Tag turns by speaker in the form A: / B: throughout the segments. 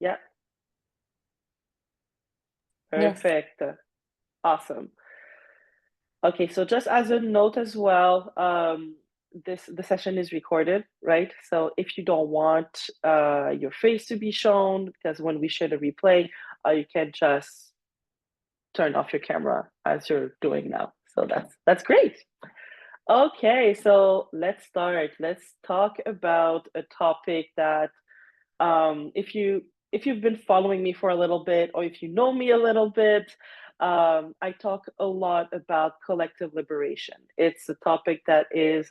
A: Yeah,
B: Yes.
A: perfect. Awesome. Okay, so just as a note as well, the session is recorded, right? So if you don't want your face to be shown, because when we share the replay, you can just turn off your camera as you're doing now. So that's great. Okay, so let's start. Let's talk about a topic that if you've been following me for a little bit, or if you know me a little bit, I talk a lot about collective liberation. It's a topic that is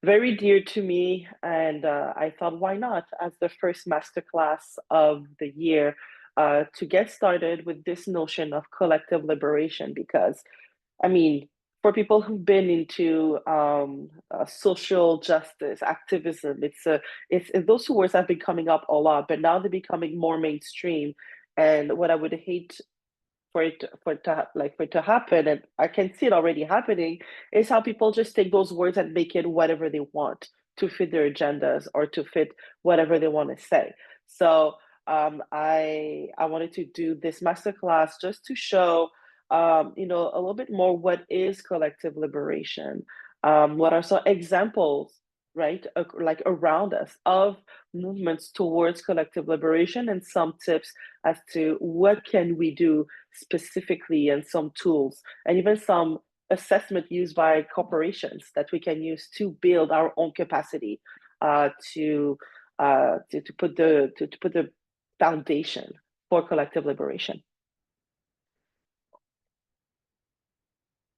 A: very dear to me, and I thought, why not, as the first masterclass of the year, to get started with this notion of collective liberation, because I mean, for people who've been into social justice activism, it's those two words have been coming up a lot, but now they're becoming more mainstream. And what I would hate for it to happen, and I can see it already happening, is how people just take those words and make it whatever they want to fit their agendas or to fit whatever they want to say. So I wanted to do this masterclass just to show a little bit more what is collective liberation. What are some examples, right, like around us of movements towards collective liberation, and some tips as to what can we do specifically, and some tools, and even some assessment used by corporations that we can use to build our own capacity to put the foundation for collective liberation.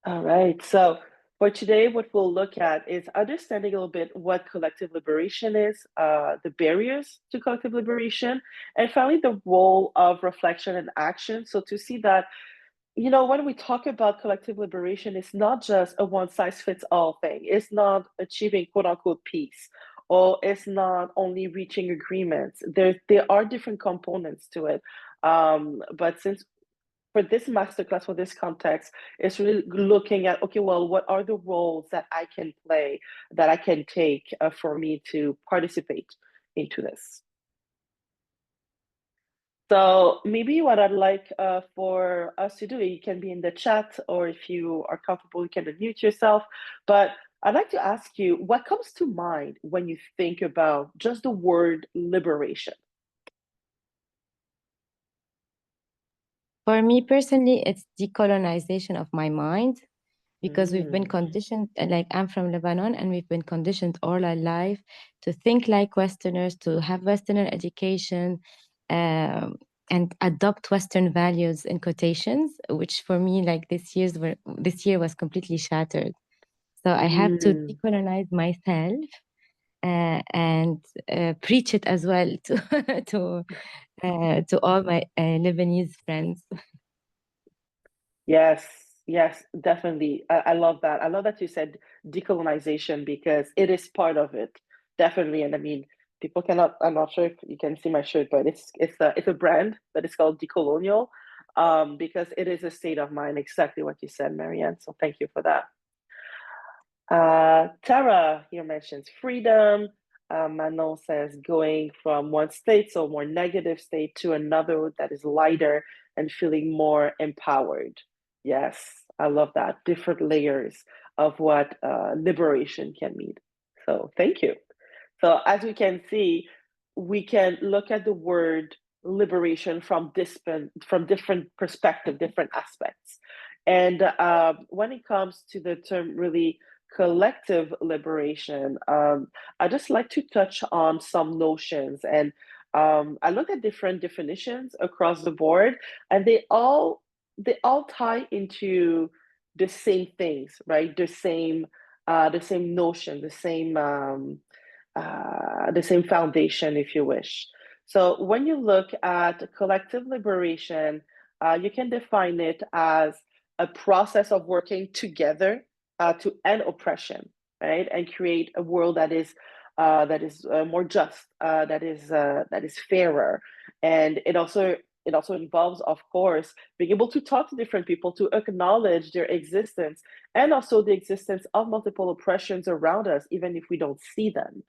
A: All right. So for today, what we'll look at is understanding a little bit what collective liberation is, the barriers to collective liberation, and finally the role of reflection and action. So to see that, when we talk about collective liberation, it's not just a one size fits all thing. It's not achieving quote unquote peace, or it's not only reaching agreements. There are different components to it. But since for this masterclass, for this context, it's really looking at, okay, well, what are the roles that I can play, that I can take for me to participate into this? So maybe what I'd like for us to do, you can be in the chat, or if you are comfortable, you can unmute yourself. But I'd like to ask you, what comes to mind when you think about just the word liberation?
B: For me personally, it's decolonization of my mind, because we've been
A: Mm,
B: conditioned, like I'm from Lebanon, and we've been conditioned all our life to think like Westerners, to have Western education, um, and adopt Western values in quotations, which for me, like this year was completely shattered. So I have to
A: mm.
B: decolonize myself, and preach it as well to to all my Lebanese friends.
A: Yes, yes, definitely. I love that. I love that you said decolonization, because it is part of it, definitely. And I mean, people cannot. I'm not sure if you can see my shirt, but it's a brand that is called Decolonial, because it is a state of mind. Exactly what you said, Marianne. So thank you for that. Tara here mentions freedom. Manon says going from one state, so more negative state, to another that is lighter and feeling more empowered. Yes, I love that. Different layers of what liberation can mean. So thank you. So as we can see, we can look at the word liberation from different perspective, different aspects. And when it comes to the term really collective liberation, I just like to touch on some notions. And I look at different definitions across the board, and they all tie into the same things, right? The same notion, the same foundation, if you wish. So when you look at collective liberation, you can define it as a process of working together to end oppression, right, and create a world that is more just, that is fairer, and it also involves, of course, being able to talk to different people, to acknowledge their existence, and also the existence of multiple oppressions around us, even if we don't see them.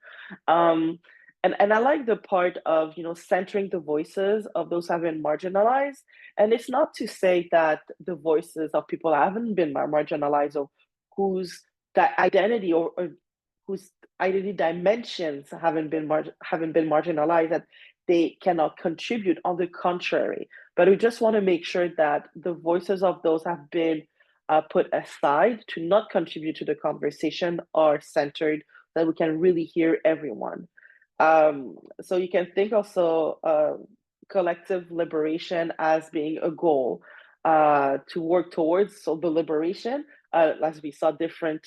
A: Um, and I like the part of, centering the voices of those who have been marginalized. And it's not to say that the voices of people who haven't been marginalized, or whose that identity, or whose identity dimensions haven't been marginalized, that they cannot contribute. On the contrary, but we just want to make sure that the voices of those have been put aside to not contribute to the conversation are centered, that we can really hear everyone. So you can think also collective liberation as being a goal to work towards. So the liberation, as we saw, different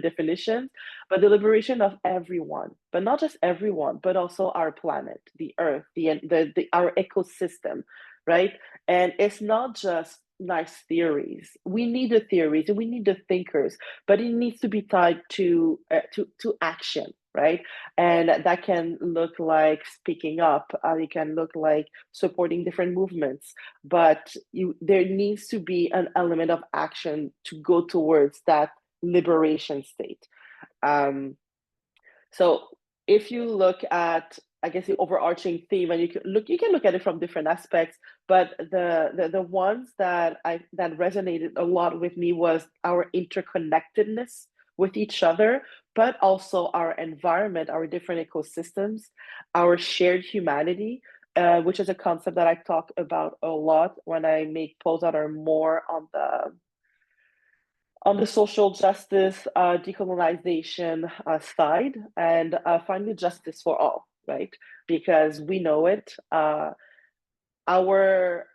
A: definitions, but the liberation of everyone, but not just everyone, but also our planet, the Earth, our ecosystem, right? And it's not just nice theories. We need the theories and we need the thinkers, but it needs to be tied to action, right? And that can look like speaking up. It can look like supporting different movements, but there needs to be an element of action to go towards that liberation state. So if you look at, I guess, the overarching theme, and you can look at it from different aspects, but the ones that resonated a lot with me was our interconnectedness with each other, but also our environment, our different ecosystems, our shared humanity, which is a concept that I talk about a lot when I make posts that are more on the social justice, decolonization side, and finally justice for all, right? Because we know it, our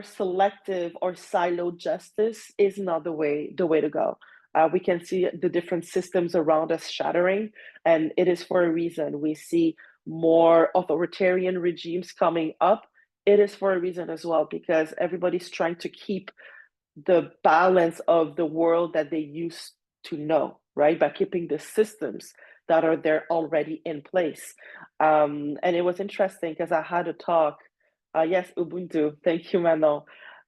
A: selective or siloed justice is not the way to go. We can see the different systems around us shattering, and it is for a reason. We see more authoritarian regimes coming up. It is for a reason as well, because everybody's trying to keep the balance of the world that they used to know, right? By keeping the systems that are there already in place. And it was interesting because I had a talk. Yes, Ubuntu. Thank you, Manon.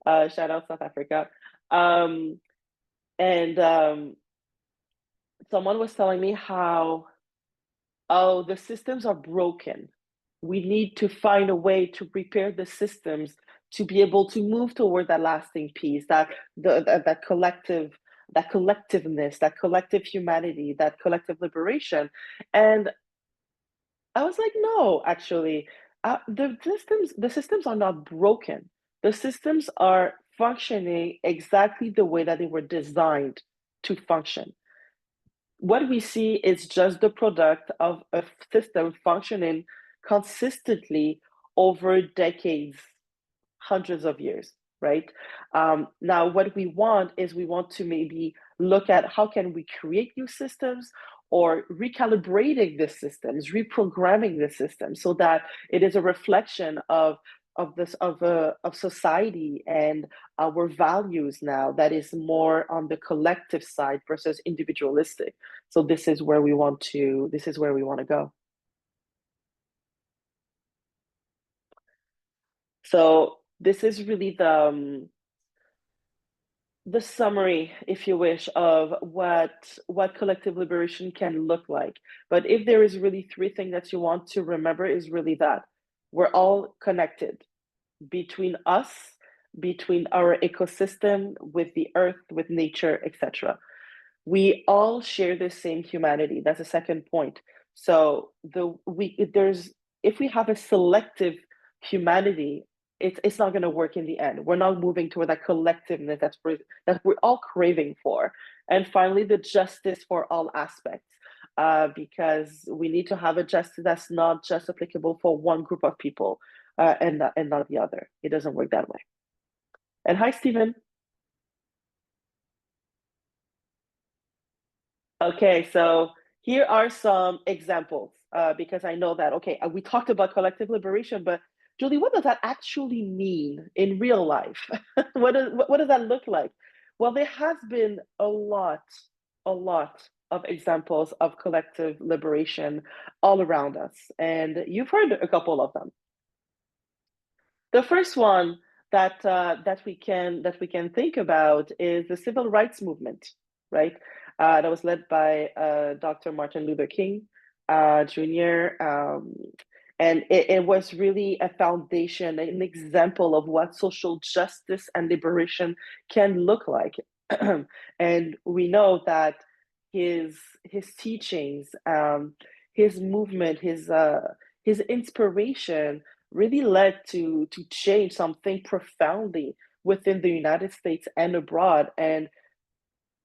A: Shout out South Africa. And someone was telling me how, oh, the systems are broken. We need to find a way to repair the systems to be able to move toward that lasting peace, that collectiveness, that collective humanity, that collective liberation. And I was like, no, actually, the systems are not broken. The systems are functioning exactly the way that they were designed to function. What we see is just the product of a system functioning consistently over decades, hundreds of years, right? Now, what we want to maybe look at how can we create new systems, or recalibrating the systems, reprogramming the system so that it is a reflection of society and our values now, that is more on the collective side versus individualistic. So this is where we want to go. So this is really the summary, if you wish, of what collective liberation can look like. But if there is really three things that you want to remember, is really that we're all connected between us, between our ecosystem, with the earth, with nature, etc. We all share the same humanity. That's the second point. So if we have a selective humanity, it's not going to work in the end. We're not moving toward that collectiveness that we're all craving for. And finally, the justice for all aspects, because we need to have a justice that's not just applicable for one group of people, and not the other. It doesn't work that way. And hi, Stephen. Okay, so here are some examples, because I know that, okay, we talked about collective liberation, but Julie, what does that actually mean in real life? What does that look like? Well, there has been a lot of examples of collective liberation all around us, and you've heard a couple of them. The first one that we can think about is the civil rights movement, right? That was led by Dr. Martin Luther King. Jr. And it was really a foundation, an example of what social justice and liberation can look like. And we know that his his teachings, his movement, his inspiration really led to change something profoundly within the United States and abroad. And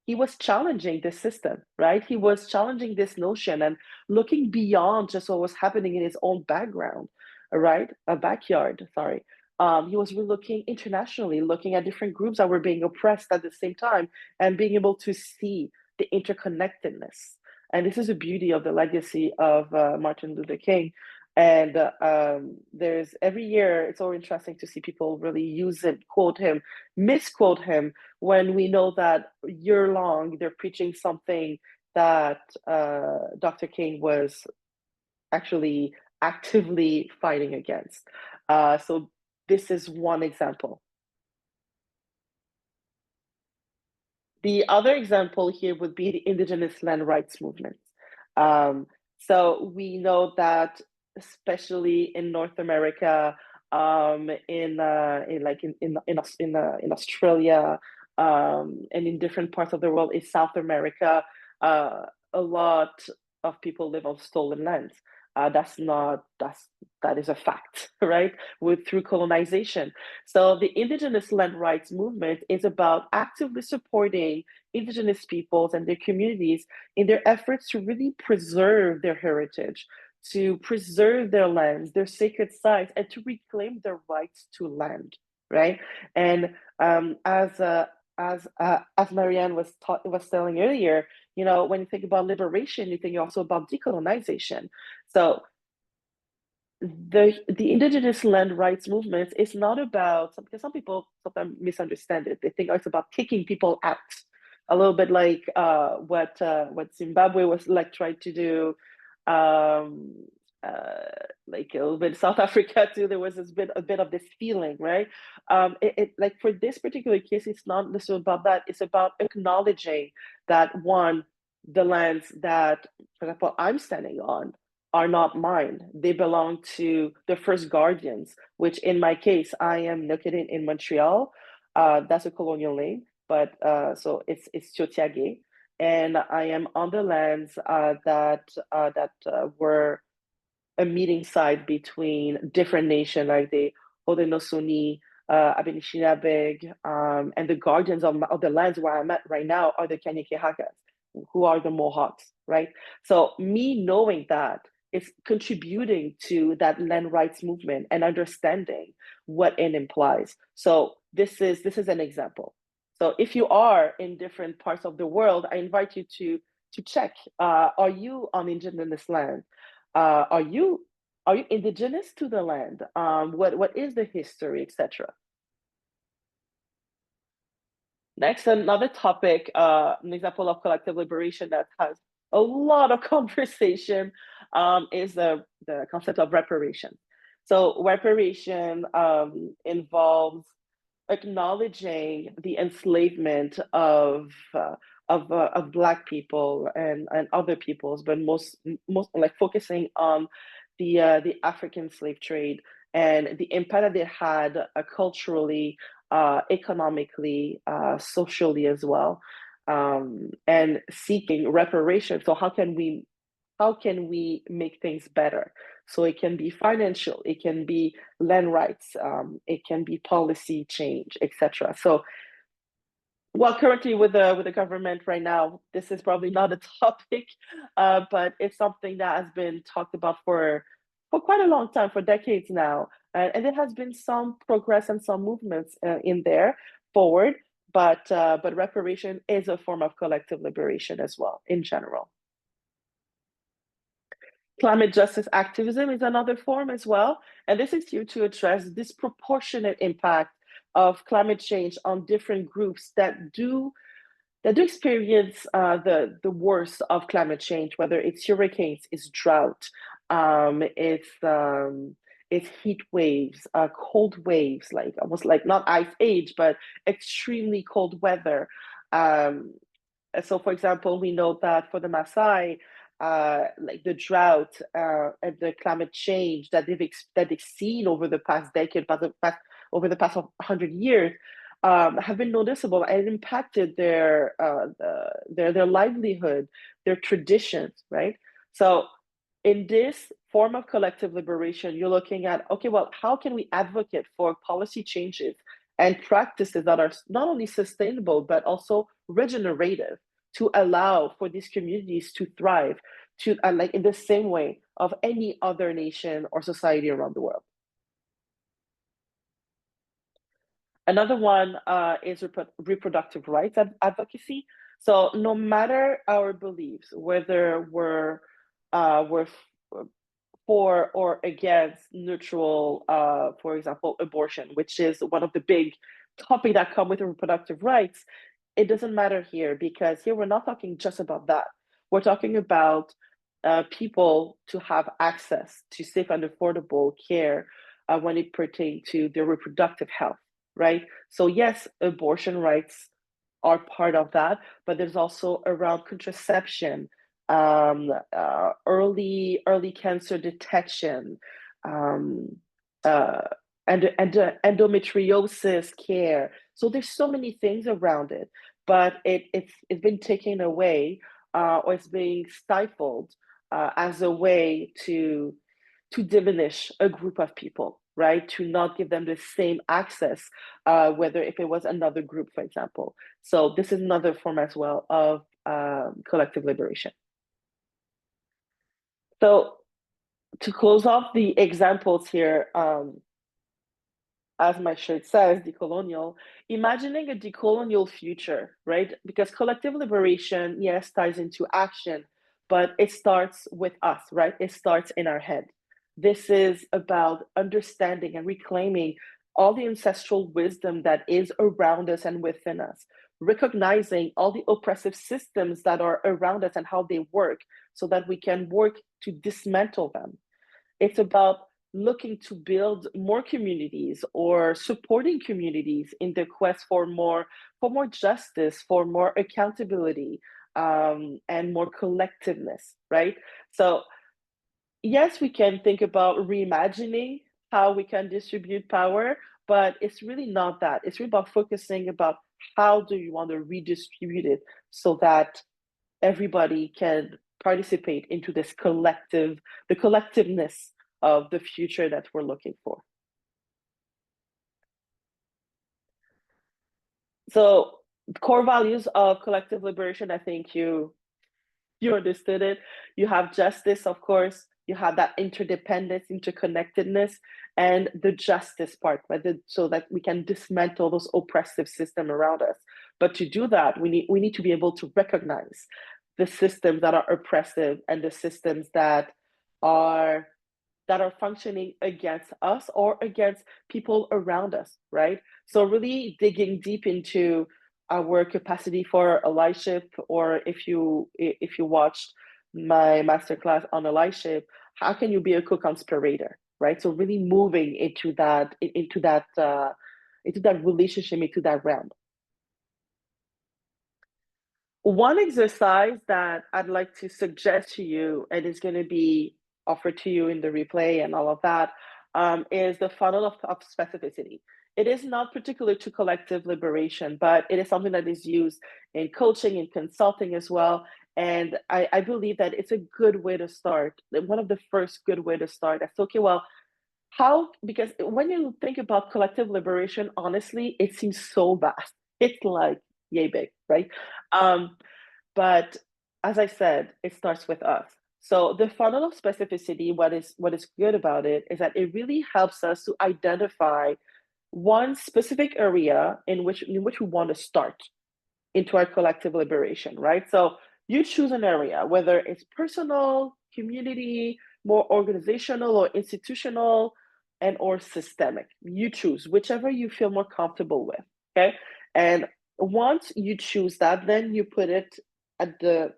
A: he was challenging this system, right? He was challenging this notion and looking beyond just what was happening in his own background, right? A backyard, sorry. He was really looking internationally, looking at different groups that were being oppressed at the same time and being able to see the interconnectedness. And this is the beauty of the legacy of Martin Luther King. And there's every year, it's so interesting to see people really use it, quote him, misquote him, when we know that year long they're preaching something that Dr. King was actually actively fighting against. So this is one example. The other example here would be the indigenous land rights movement. Um, so we know that, especially in North America, in Australia, and in different parts of the world, in South America, a lot of people live on stolen lands. That is a fact, right? Through colonization. So the indigenous land rights movement is about actively supporting indigenous peoples and their communities in their efforts to really preserve their heritage, to preserve their lands, their sacred sites, and to reclaim their rights to land, right? And as Marianne was telling earlier, when you think about liberation, you think also about decolonization. So the indigenous land rights movement is not about, because some people sometimes misunderstand it. They think, oh, it's about kicking people out, a little bit like what Zimbabwe was like trying to do, um, like a little bit South Africa too. There was a bit of this feeling, right? Like for this particular case, it's not necessarily about that. It's about acknowledging that, one, the lands that, for example, I'm standing on are not mine. They belong to the first guardians, which in my case, I am located in Montreal. That's a colonial name, but so it's Tiotiage. And I am on the lands that were a meeting site between different nations, like the Haudenosaunee, Abenishinaabeg, and the guardians of the lands where I'm at right now are the Kanekehakas, who are the Mohawks, right? So me knowing that, it's contributing to that land rights movement and understanding what it implies. So this is an example. So if you are in different parts of the world, I invite you to check: are you on indigenous land? Are you indigenous to the land? What is the history, etc. Next, another topic, an example of collective liberation that has a lot of conversation, is the concept of reparation. So reparation involves acknowledging the enslavement of Black people and other peoples, but most like focusing on the African slave trade and the impact that they had, culturally, economically, socially as well, and seeking reparation. So how can we make things better? So it can be financial, it can be land rights, it can be policy change, etc. So, well, currently with the government right now, this is probably not a topic, but it's something that has been talked about for quite a long time, for decades now, and there has been some progress and some movements in there forward. But reparation is a form of collective liberation as well, in general. Climate justice activism is another form as well, and this is here to address disproportionate impact of climate change on different groups that do experience the worst of climate change, whether it's hurricanes, it's drought, it's heat waves, cold waves, like almost like not ice age, but extremely cold weather. So, for example, we know that for the Maasai, like the drought and the climate change that they've seen over the past decade, over the past 100 years, have been noticeable and impacted their livelihood, their traditions, right? So in this form of collective liberation, you're looking at, okay, well, how can we advocate for policy changes and practices that are not only sustainable, but also regenerative to allow for these communities to thrive to like in the same way of any other nation or society around the world. Another one is reproductive rights advocacy. So no matter our beliefs, whether we're for or against neutral, for example, abortion, which is one of the big topics that come with reproductive rights, it doesn't matter here because here we're not talking just about that. We're talking about people to have access to safe and affordable care when it pertains to their reproductive health, right? So yes, abortion rights are part of that, but there's also around contraception, early cancer detection, um, uh, and endometriosis care. So there's so many things around it, but it's been taken away or it's being stifled as a way to diminish a group of people, right? To not give them the same access, whether if it was another group, for example. So this is another form as well of collective liberation. So to close off the examples here, as my shirt says, decolonial, imagining a decolonial future, right? Because collective liberation, yes, ties into action, but it starts with us, right? It starts in our head. This is about understanding and reclaiming all the ancestral wisdom that is around us and within us, recognizing all the oppressive systems that are around us and how they work so that we can work to dismantle them. It's about looking to build more communities or supporting communities in the quest for more justice, for more accountability, and more collectiveness, right? So yes, we can think about reimagining how we can distribute power, but it's really not that. It's really about focusing about how do you want to redistribute it so that everybody can participate into this the collectiveness of the future that we're looking for. So core values of collective liberation, I think you understood it. You have justice, of course. You have that interdependence, interconnectedness, and the justice part, right? So that we can dismantle those oppressive systems around us. But to do that, we need to be able to recognize the systems that are oppressive and the systems are that are functioning against us or against people around us, right? So really digging deep into our capacity for allyship, or if you watched my masterclass on allyship, how can you be a co-conspirator, right? So really moving into that relationship, into that realm. One exercise that I'd like to suggest to you, and it's going to be offered to you in the replay and all of that, is the funnel of specificity. It is not particular to collective liberation, but it is something that is used in coaching and consulting as well. And I believe that it's a good way to start. One of the first good way to start. That's okay. Well, because when you think about collective liberation, honestly, it seems so vast. It's like yay big, right? Um, but as I said, it starts with us. So the funnel of specificity, what is good about it is that it really helps us to identify one specific area in which we want to start into our collective liberation, right? So you choose an area, whether it's personal, community, more organizational or institutional, and or systemic. You choose whichever you feel more comfortable with, okay? And once you choose that, then you put it at the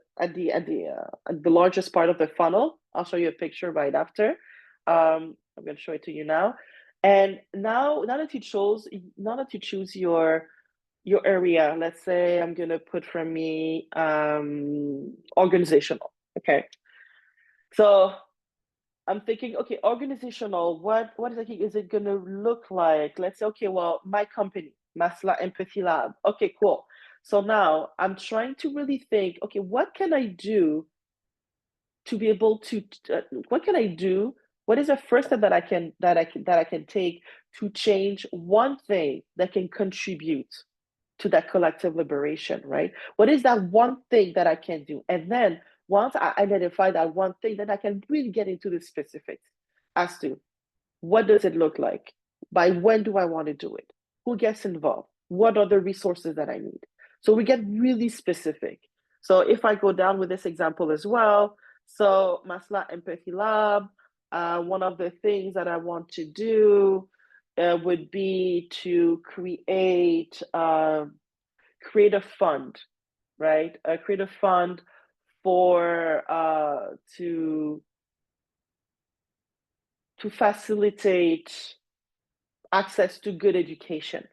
A: largest part of the funnel. I'll show you a picture right after. I'm going to show it to you now. And now that you choose your area, let's say I'm going to put for me organizational, okay? So I'm thinking, okay, organizational, what exactly is it gonna look like? Let's say, okay, well, my company, Masla Empathy Lab. Okay, cool. So now I'm trying to really think, okay, what can I do to be able to, what can I do? What is the first step that I can take to change one thing that can contribute to that collective liberation, right? What is that one thing that I can do? And then once I identify that one thing, then I can really get into the specifics as to what does it look like? By when do I want to do it? Who gets involved? What are the resources that I need? So we get really specific. So if I go down with this example as well, so Masla Empathy Lab, one of the things that I want to do would be to create a fund, right? Create a fund for to facilitate access to good education,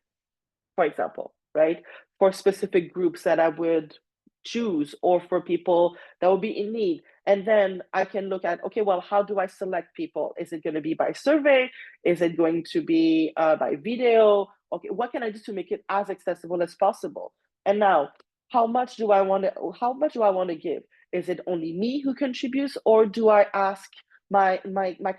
A: for example, right? For specific groups that I would choose or for people that will be in need. And then I can look at, okay, well, how do I select people? Is it going to be by survey? Is it going to be by video? Okay, what can I do to make it as accessible as possible? And now, how much do I want to give? Is it only me who contributes, or do I ask my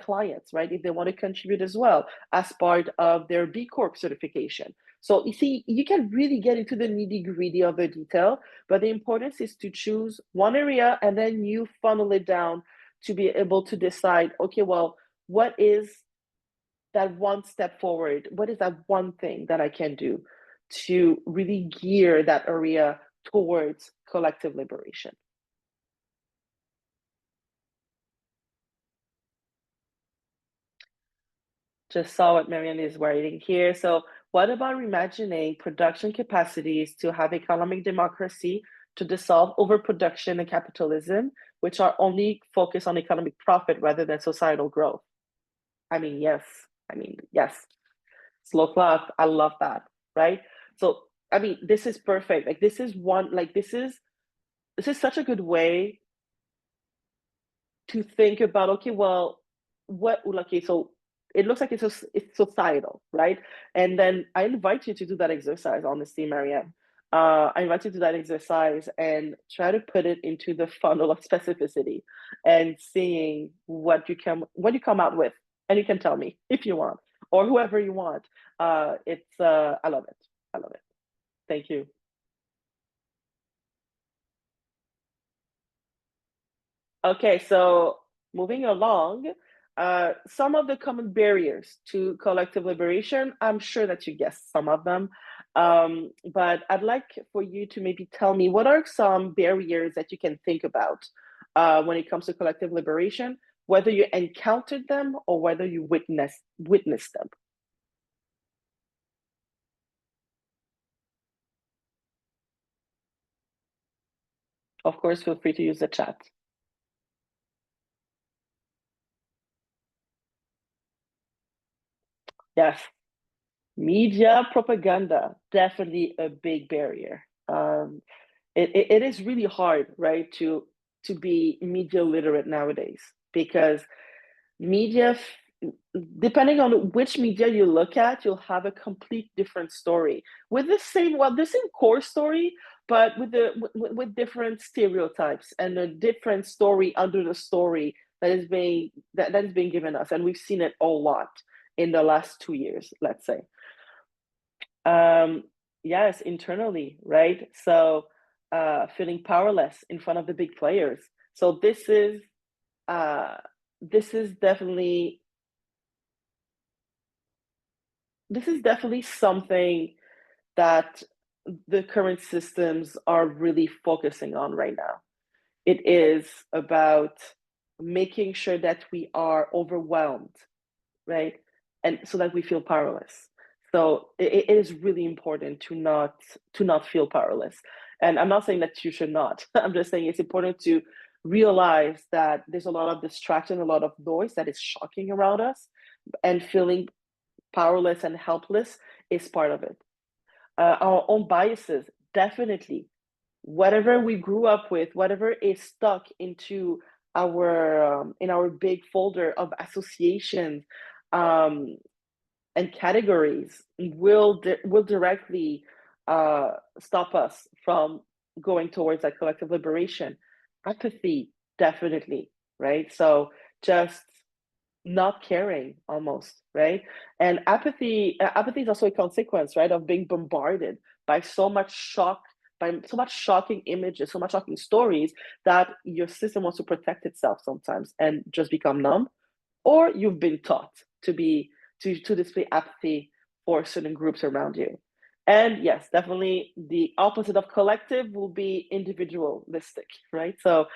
A: clients, right, if they want to contribute as well as part of their B Corp certification? So you see, you can really get into the nitty gritty of the detail, but the importance is to choose one area and then you funnel it down to be able to decide, okay, well, what is that one step forward? What is that one thing that I can do to really gear that area towards collective liberation? Just saw what Marianne is writing here. So, what about reimagining production capacities to have economic democracy to dissolve overproduction and capitalism, which are only focused on economic profit rather than societal growth? I mean, yes. I mean, yes. Slow clap. I love that. Right. So, I mean, this is perfect. Like, this is such a good way to think about, okay, well, okay, so it looks like it's societal, right? And then I invite you to do that exercise, honestly, Marianne. I invite you to do that exercise and try to put it into the funnel of specificity and seeing what you come out with. And you can tell me if you want, or whoever you want. I love it. I love it. Thank you. Okay, so moving along, some of the common barriers to collective liberation, I'm sure that you guessed some of them, but I'd like for you to maybe tell me what are some barriers that you can think about when it comes to collective liberation, whether you encountered them or whether you witnessed them. Of course, feel free to use the chat. Yes, media propaganda, definitely a big barrier. It is really hard, right, to be media literate nowadays because media, depending on which media you look at, you'll have a complete different story with the same core story, but with different stereotypes and a different story under the story that is being given us, and we've seen it a lot in the last 2 years, let's say. Um, yes, internally, right? So feeling powerless in front of the big players. So uh, this is definitely this is definitely something that the current systems are really focusing on right now. It is about making sure that we are overwhelmed, right? And so that we feel powerless. So it is really important to not feel powerless. And I'm not saying that you should not. I'm just saying it's important to realize that there's a lot of distraction, a lot of noise that is shocking around us, and feeling powerless and helpless is part of it. Our own biases, definitely. Whatever we grew up with, whatever is stuck into in our big folder of associations um, and categories will directly stop us from going towards that collective liberation. Apathy, definitely, right? So just not caring almost, right? And apathy is also a consequence, right, of being bombarded by so much shock, by so much shocking images, so much shocking stories, that your system wants to protect itself sometimes and just become numb, or you've been taught to display apathy for certain groups around you. And yes, definitely the opposite of collective will be individualistic, right? So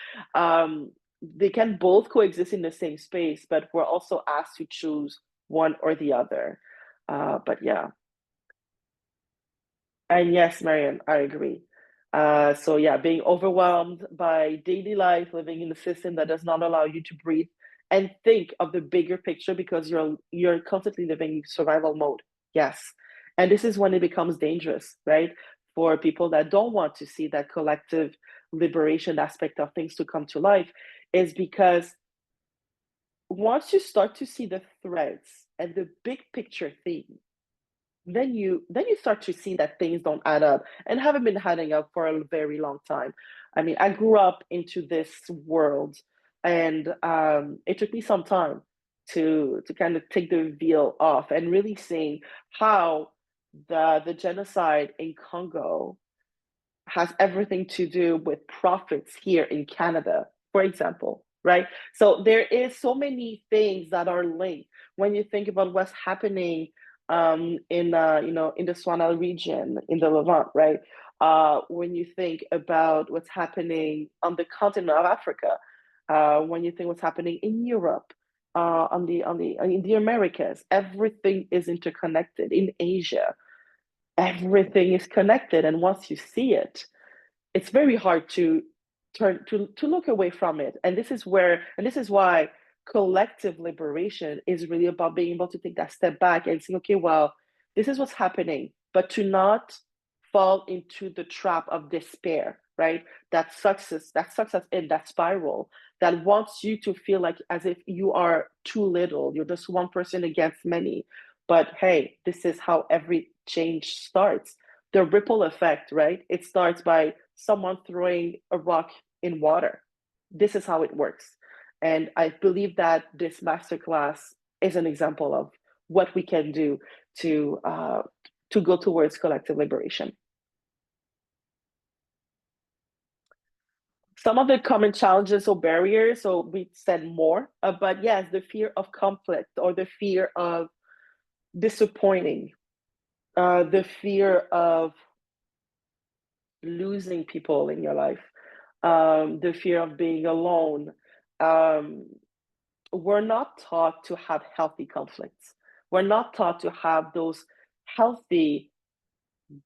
A: they can both coexist in the same space, but we're also asked to choose one or the other. But yeah, and yes, Mariam, I agree. So yeah, being overwhelmed by daily life, living in a system that does not allow you to breathe and think of the bigger picture because you're constantly living in survival mode. Yes. And this is when it becomes dangerous, right? For people that don't want to see that collective liberation aspect of things to come to life, is because once you start to see the threads and the big picture theme, then you start to see that things don't add up and haven't been adding up for a very long time. I mean, I grew up into this world, and it took me some time to kind of take the veil off and really seeing how the genocide in Congo has everything to do with profits here in Canada, for example, right? So there is so many things that are linked when you think about what's happening in in the Swanel region in the Levant, right? When you think about what's happening on the continent of Africa, when you think what's happening in Europe, on the in the Americas, everything is interconnected. In Asia, everything is connected, and once you see it, it's very hard to turn to look away from it. And this is why collective liberation is really about being able to take that step back and say, okay, well, this is what's happening, but to not fall into the trap of despair, right? That sucks us in that spiral that wants you to feel like as if you are too little, you're just one person against many. But hey, this is how every change starts. The ripple effect, right? It starts by someone throwing a rock in water. This is how it works. And I believe that this masterclass is an example of what we can do to go towards collective liberation. Some of the common challenges or barriers, so we said more, but yes, the fear of conflict or the fear of disappointing, the fear of losing people in your life, the fear of being alone. Um, we're not taught to have healthy conflicts. We're not taught to have those healthy,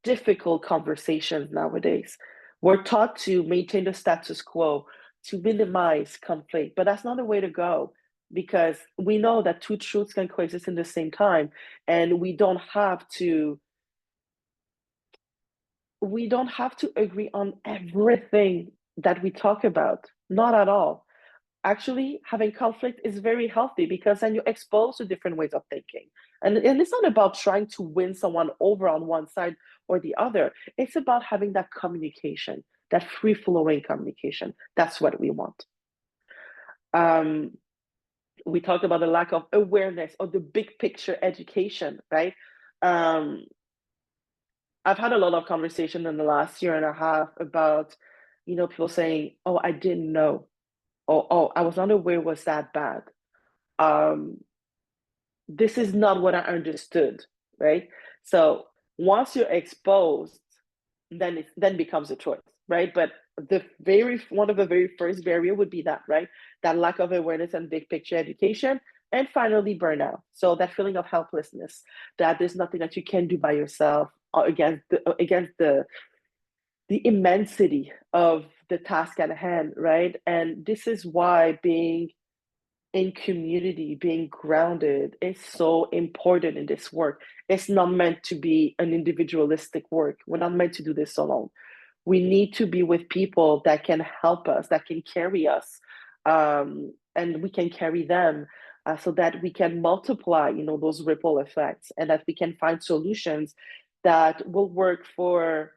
A: difficult conversations nowadays. We're taught to maintain the status quo, to minimize conflict, but that's not the way to go because we know that two truths can coexist in the same time, and we don't have to agree on everything that we talk about. Not at all. Actually, having conflict is very healthy because then you're exposed to different ways of thinking. And it's not about trying to win someone over on one side or the other. It's about having that communication, that free flowing communication. That's what we want. Um, we talked about the lack of awareness of the big picture education, right? Um, I've had a lot of conversation in the last year and a half about, people saying, "Oh, I didn't know," or "Oh, I was not aware it was that bad." Um, this is not what I understood, right? So once you're exposed, then it then becomes a choice, right? But the very one of the very first barrier would be that, right? That lack of awareness and big picture education. And finally, burnout. So that feeling of helplessness, that there's nothing that you can do by yourself against the immensity of the task at hand, right? And this is why being in community, being grounded is so important in this work. It's not meant to be an individualistic work. We're not meant to do this alone. We need to be with people that can help us, that can carry us, and we can carry them so that we can multiply, those ripple effects, and that we can find solutions that will work for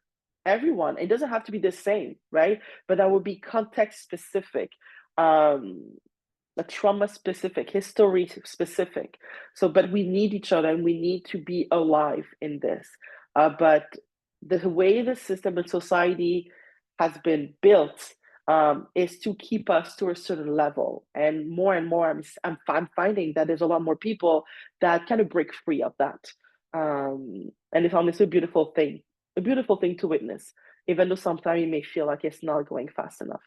A: everyone. It doesn't have to be the same, right? But that will be context specific, trauma specific, history specific. So, but we need each other and we need to be alive in this. But the way the system and society has been built is to keep us to a certain level. And more, I'm finding that there's a lot more people that kind of break free of that. And it's honestly a beautiful thing to witness, even though sometimes it may feel like it's not going fast enough.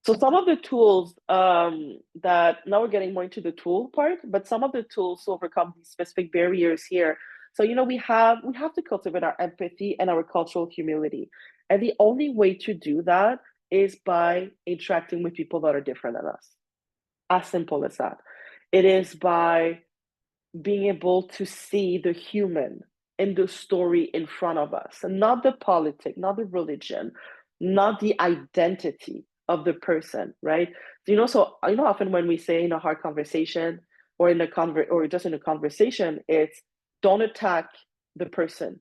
A: So some of the tools that now we're getting more into the tool part, but some of the tools to overcome these specific barriers here. So we have to cultivate our empathy and our cultural humility. And the only way to do that is by interacting with people that are different than us. As simple as that. It is by being able to see the human in the story in front of us, and not the politic, not the religion, not the identity of the person, right? So often when we say in a hard conversation or or just in a conversation, it's don't attack the person,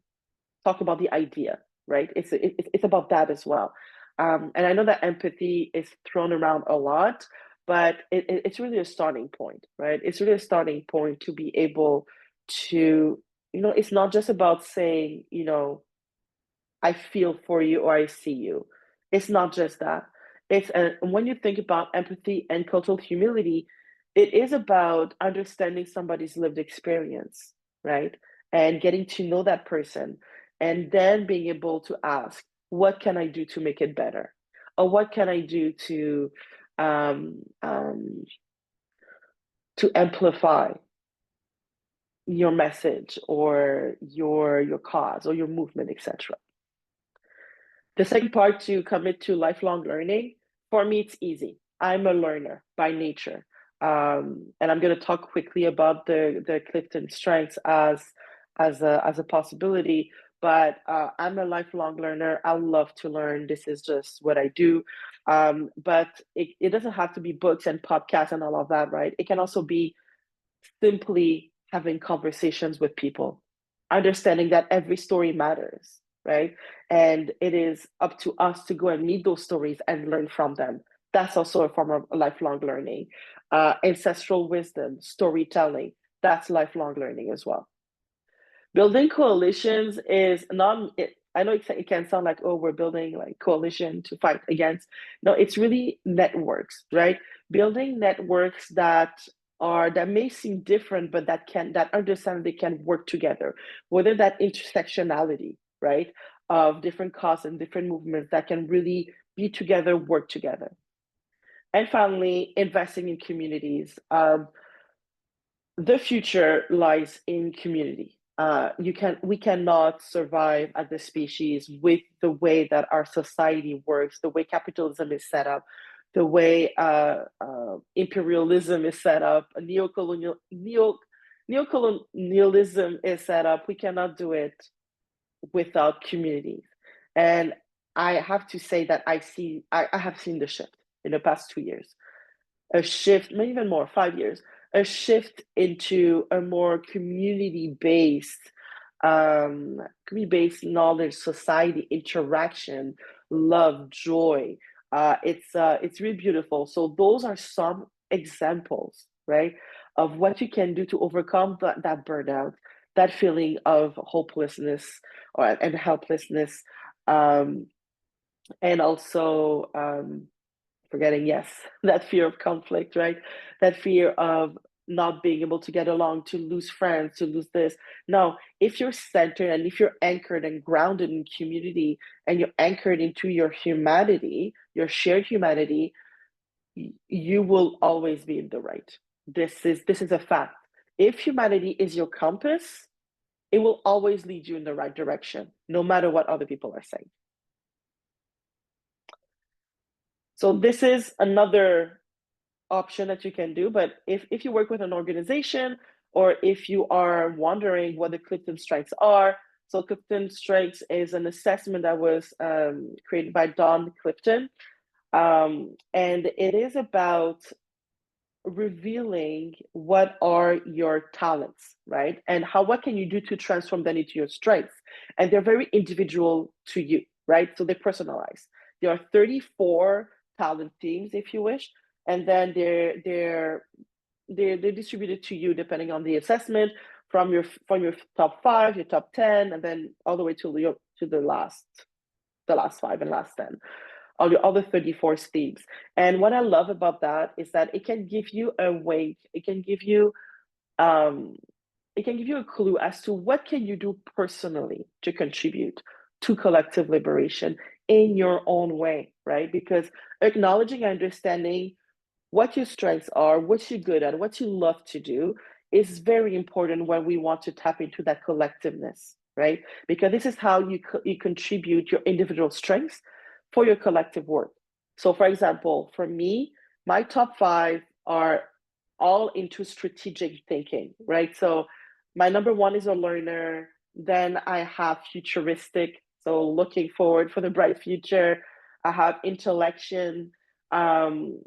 A: talk about the idea, right? It's about that as well. And I know that empathy is thrown around a lot, but it's really a starting point, right? It's really a starting point to be able to, it's not just about saying, I feel for you or I see you. It's not just that. When you think about empathy and cultural humility, it is about understanding somebody's lived experience, right? And getting to know that person, and then being able to ask, what can I do to make it better? Or what can I do um, um, to amplify your message or your cause or your movement, etc. The second part, to commit to lifelong learning, for me, it's easy. I'm a learner by nature. And I'm going to talk quickly about the Clifton strengths as a possibility. But I'm a lifelong learner. I love to learn. This is just what I do. But it doesn't have to be books and podcasts and all of that, right? It can also be simply having conversations with people, understanding that every story matters, right? And it is up to us to go and meet those stories and learn from them. That's also a form of lifelong learning. Ancestral wisdom, storytelling, that's lifelong learning as well. Building coalitions is not, I know it can sound like, oh, we're building like coalition to fight against. No, it's really networks, right? Building networks that may seem different, but that understand they can work together, whether that intersectionality, right, of different causes and different movements that can really be together, work together. And finally, investing in communities. The future lies in community. We cannot survive as a species with the way that our society works, the way capitalism is set up, the way imperialism is set up, neocolonialism is set up. We cannot do it without communities. And I have to say that I have seen the shift in the past 2 years, a shift, maybe even more, 5 years, a shift into a more community-based knowledge, society, interaction, love, joy. It's really beautiful. So those are some examples, right, of what you can do to overcome that burnout, that feeling of hopelessness and helplessness, um, and also forgetting, yes, that fear of conflict, right? That fear of not being able to get along, to lose friends, to lose this. No, if you're centered and if you're anchored and grounded in community, and you're anchored into your humanity, your shared humanity, you will always be in the right. This is a fact. If humanity is your compass, it will always lead you in the right direction, no matter what other people are saying. So this is another option that you can do. But if you work with an organization, or if you are wondering what the Clifton Strengths are, so Clifton Strengths is an assessment that was created by Don Clifton. And it is about revealing what are your talents, right? And what can you do to transform them into your strengths? And they're very individual to you, right? So they're personalized. There are 34 talent themes, if you wish, and then they're distributed to you depending on the assessment from your top 5, your top 10, and then all the way to the last 5 and last 10, all the other 34 themes. And what I love about that is that it can give you a way, um, it can give you a clue as to what can you do personally to contribute to collective liberation in your own way, right? Because acknowledging and understanding what your strengths are, what you're good at, what you love to do is very important when we want to tap into that collectiveness, right? Because this is how you contribute your individual strengths for your collective work. So, for example, for me, my top 5 are all into strategic thinking, right? So, my number 1 is a learner. Then I have futuristic, so looking forward for the bright future. I have intellection. Um,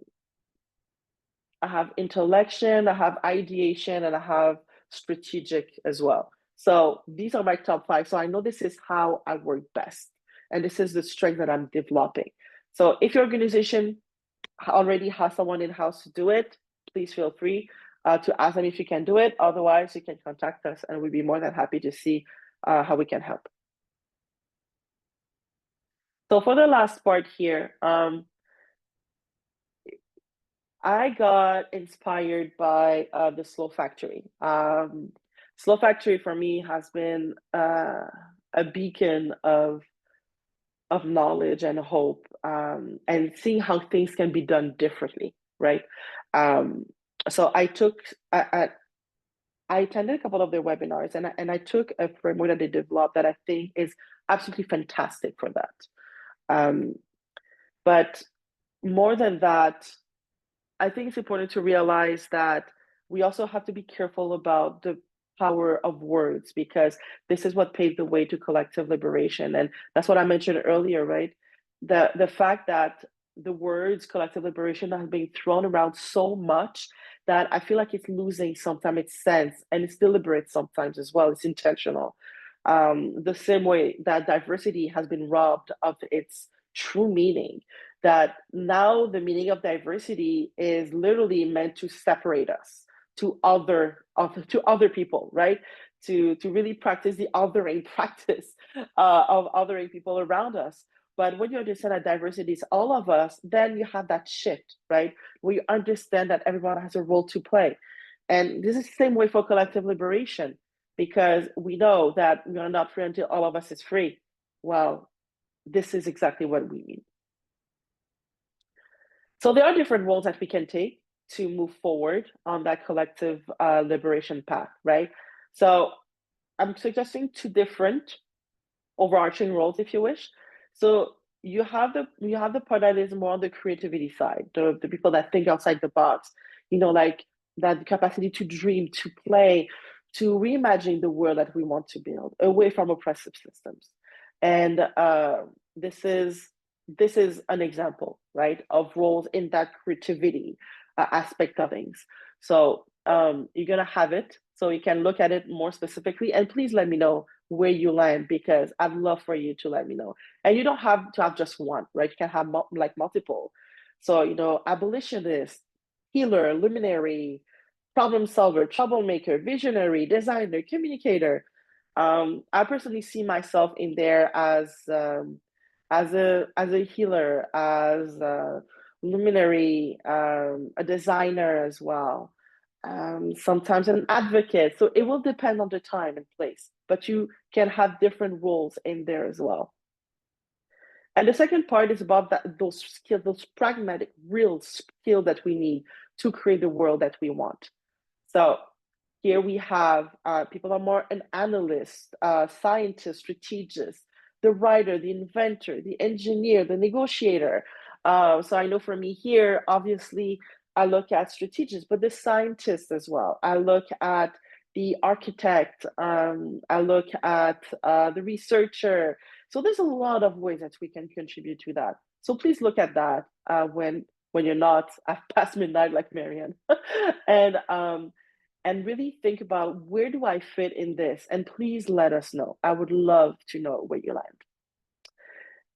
A: I have intellection, I have ideation, and I have strategic as well. So these are my top 5. So I know this is how I work best. And this is the strength that I'm developing. So if your organization already has someone in-house to do it, please feel free to ask them if you can do it. Otherwise, you can contact us and we'd be more than happy to see how we can help. So for the last part here, I got inspired by the Slow Factory. Slow Factory for me has been a beacon of knowledge and hope, and seeing how things can be done differently, right? Um, so I attended a couple of their webinars, and I took a framework that they developed that I think is absolutely fantastic for that. But more than that, I think it's important to realize that we also have to be careful about the power of words, because this is what paved the way to collective liberation. And that's what I mentioned earlier, right? The fact that the words collective liberation have been thrown around so much that I feel like it's losing sometimes its sense, and it's deliberate sometimes as well. It's intentional. The same way that diversity has been robbed of its true meaning, that now the meaning of diversity is literally meant to separate us to other people, right? To really practice the othering practice of othering people around us. But when you understand that diversity is all of us, then you have that shift, right? Where you understand that everyone has a role to play. And this is the same way for collective liberation, because we know that we are not free until all of us is free. Well, this is exactly what we mean. So there are different roles that we can take to move forward on that collective liberation path, right? So I'm suggesting 2 different overarching roles, if you wish. So you have the part that is more on the creativity side, the people that think outside the box, like that capacity to dream, to play, to reimagine the world that we want to build away from oppressive systems. And this is an example, right, of roles in that creativity aspect of things. So you're gonna have it, so you can look at it more specifically, and please let me know where you land, because I'd love for you to let me know. And you don't have to have just one, right? You can have multiple. So abolitionist, healer, luminary, problem solver, troublemaker, visionary, designer, communicator. I personally see myself in there as a healer, as a luminary, a designer as well. Sometimes an advocate. So it will depend on the time and place, but you can have different roles in there as well. And the second part is about those skills, those pragmatic, real skills that we need to create the world that we want. So here we have people are more an analyst, scientist, strategist, the writer, the inventor, the engineer, the negotiator. So I know for me here, obviously, I look at strategists, but the scientist as well. I look at the architect. I look at the researcher. So there's a lot of ways that we can contribute to that. So please look at that when you're not at past midnight like Marianne, and really think about, where do I fit in this? And please let us know. I would love to know where you land.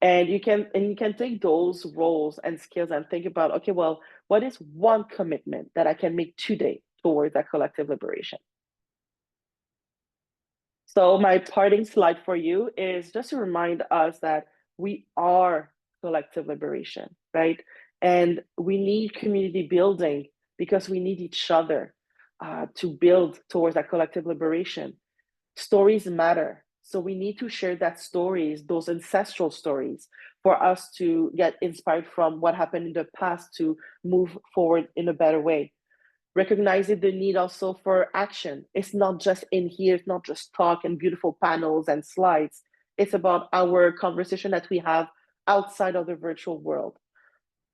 A: And you can take those roles and skills and think about, okay, well, what is one commitment that I can make today towards that collective liberation? So my parting slide for you is just to remind us that we are collective liberation, right? And we need community building because we need each other to build towards that collective liberation. Stories matter. So we need to share that stories, those ancestral stories, for us to get inspired from what happened in the past to move forward in a better way. Recognizing the need also for action. It's not just in here, it's not just talk and beautiful panels and slides. It's about our conversation that we have outside of the virtual world.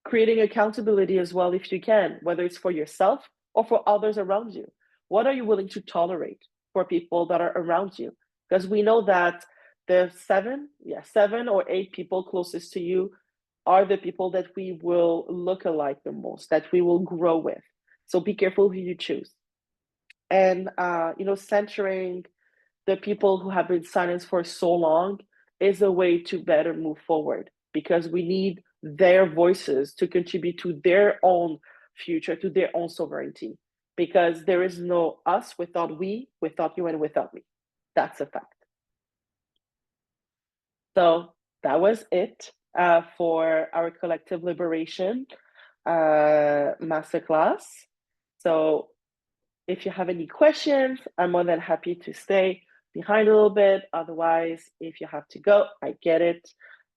A: Creating accountability as well, if you can, whether it's for yourself or for others around you. What are you willing to tolerate for people that are around you? Because we know that the 7 or 8 people closest to you are the people that we will look alike the most, that we will grow with. So be careful who you choose. And centering the people who have been silenced for so long is a way to better move forward, because we need their voices to contribute to their own future, to their own sovereignty, because there is no us without we, without you, and without me. That's a fact. So that was it for our collective liberation masterclass. So if you have any questions, I'm more than happy to stay behind a little bit. Otherwise, if you have to go, I get it.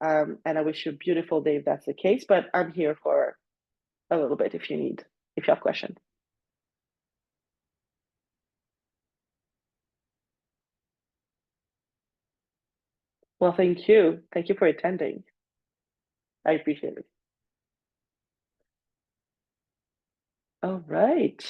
A: And I wish you a beautiful day if that's the case, but I'm here for a little bit if you have questions. Well, thank you. Thank you for attending. I appreciate it. All right.